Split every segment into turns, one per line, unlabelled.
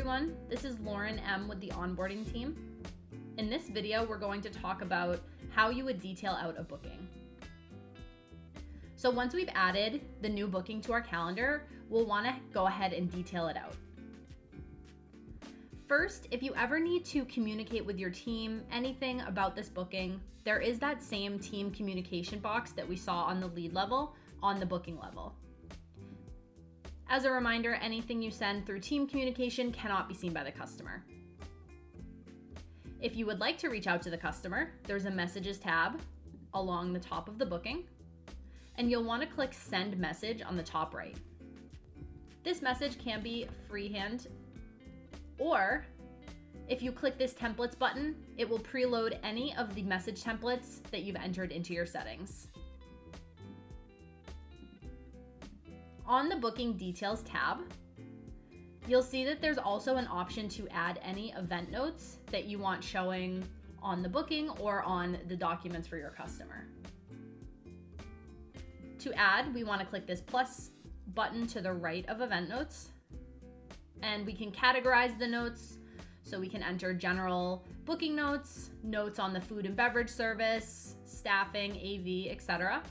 everyone, this is Lauren M. with the onboarding team. In this video, we're going to talk about how you would detail out a booking. So once we've added the new booking to our calendar, we'll want to go ahead and detail it out. First, if you ever need to communicate with your team anything about this booking, there is that same team communication box that we saw on the lead level on the booking level. As a reminder, anything you send through team communication cannot be seen by the customer. If you would like to reach out to the customer, there's a messages tab along the top of the booking, and you'll want to click send message on the top right. This message can be freehand, or if you click this templates button, it will preload any of the message templates that you've entered into your settings. On the Booking Details tab, you'll see that there's also an option to add any event notes that you want showing on the booking or on the documents for your customer. To add, we want to click this plus button to the right of event notes, and we can categorize the notes so we can enter general booking notes, notes on the food and beverage service, staffing, AV, etc.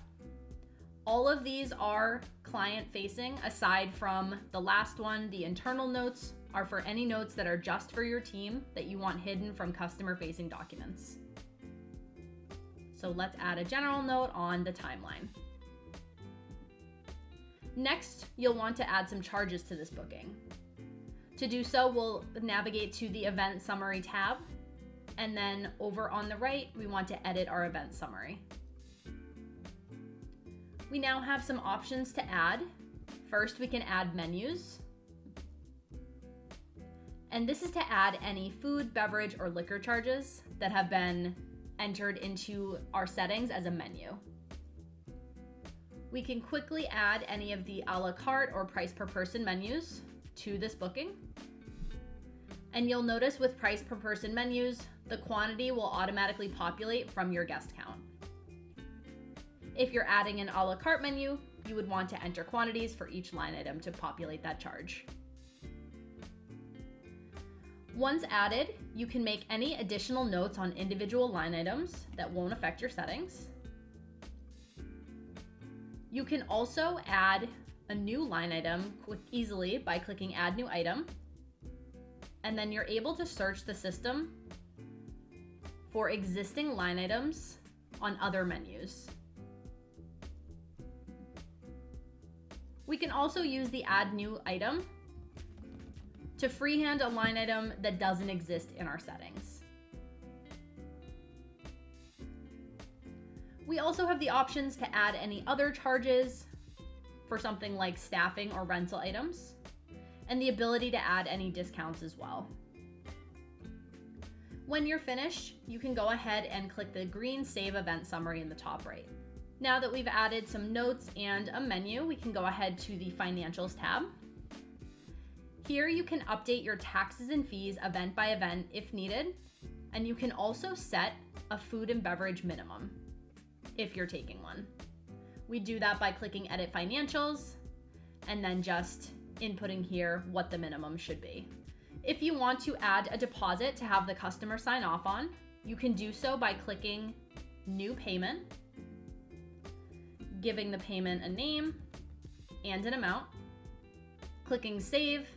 All of these are client facing, aside from the last one. The internal notes are for any notes that are just for your team that you want hidden from customer facing documents. So let's add a general note on the timeline. Next, you'll want to add some charges to this booking. To do so, we'll navigate to the event summary tab, and then over on the right, we want to edit our event summary. We now have some options to add. First, we can add menus. And this is to add any food, beverage, or liquor charges that have been entered into our settings as a menu. We can quickly add any of the a la carte or price per person menus to this booking. And you'll notice with price per person menus, the quantity will automatically populate from your guest count. If you're adding an a la carte menu, you would want to enter quantities for each line item to populate that charge. Once added, you can make any additional notes on individual line items that won't affect your settings. You can also add a new line item easily by clicking Add New Item, and then you're able to search the system for existing line items on other menus. We can also use the Add New Item to freehand a line item that doesn't exist in our settings. We also have the options to add any other charges for something like staffing or rental items, and the ability to add any discounts as well. When you're finished, you can go ahead and click the green Save Event Summary in the top right. Now that we've added some notes and a menu, we can go ahead to the Financials tab. Here you can update your taxes and fees event by event if needed, and you can also set a food and beverage minimum if you're taking one. We do that by clicking Edit Financials and then just inputting here what the minimum should be. If you want to add a deposit to have the customer sign off on, you can do so by clicking New Payment, giving the payment a name and an amount, clicking Save.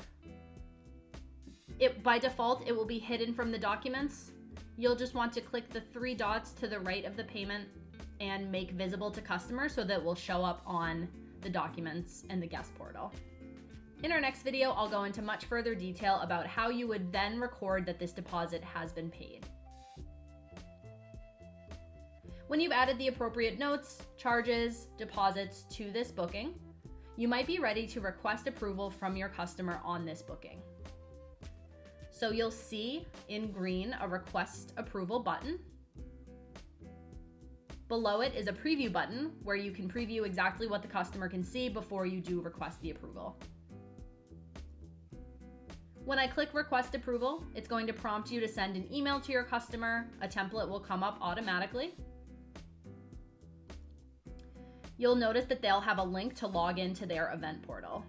By default, it will be hidden from the documents. You'll just want to click the three dots to the right of the payment and make visible to customer so that it will show up on the documents and the guest portal. In our next video, I'll go into much further detail about how you would then record that this deposit has been paid. When you've added the appropriate notes, charges, deposits to this booking, you might be ready to request approval from your customer on this booking. So you'll see in green a Request Approval button. Below it is a Preview button where you can preview exactly what the customer can see before you do request the approval. When I click Request Approval, it's going to prompt you to send an email to your customer. A template will come up automatically. You'll notice that they'll have a link to log into their event portal.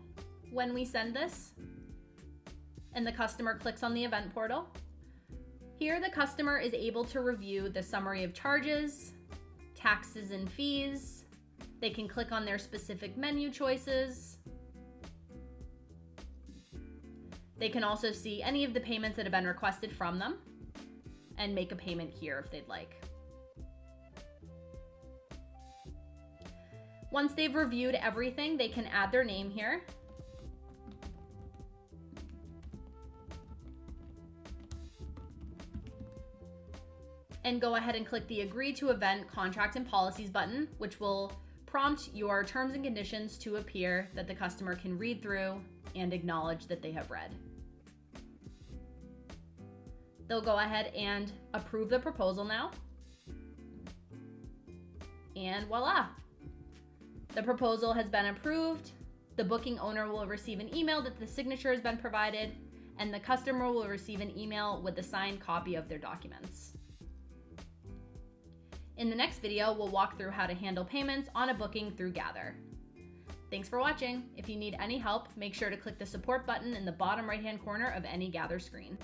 When we send this, and the customer clicks on the event portal. Here, the customer is able to review the summary of charges, taxes and fees. They can click on their specific menu choices. They can also see any of the payments that have been requested from them and make a payment here if they'd like. Once they've reviewed everything, they can add their name here. And go ahead and click the Agree to Event Contract and Policies button, which will prompt your terms and conditions to appear that the customer can read through and acknowledge that they have read. They'll go ahead and approve the proposal now. And voila! The proposal has been approved. The booking owner will receive an email that the signature has been provided, and the customer will receive an email with the signed copy of their documents. In the next video, we'll walk through how to handle payments on a booking through Gather. Thanks for watching. If you need any help, make sure to click the support button in the bottom right-hand corner of any Gather screen.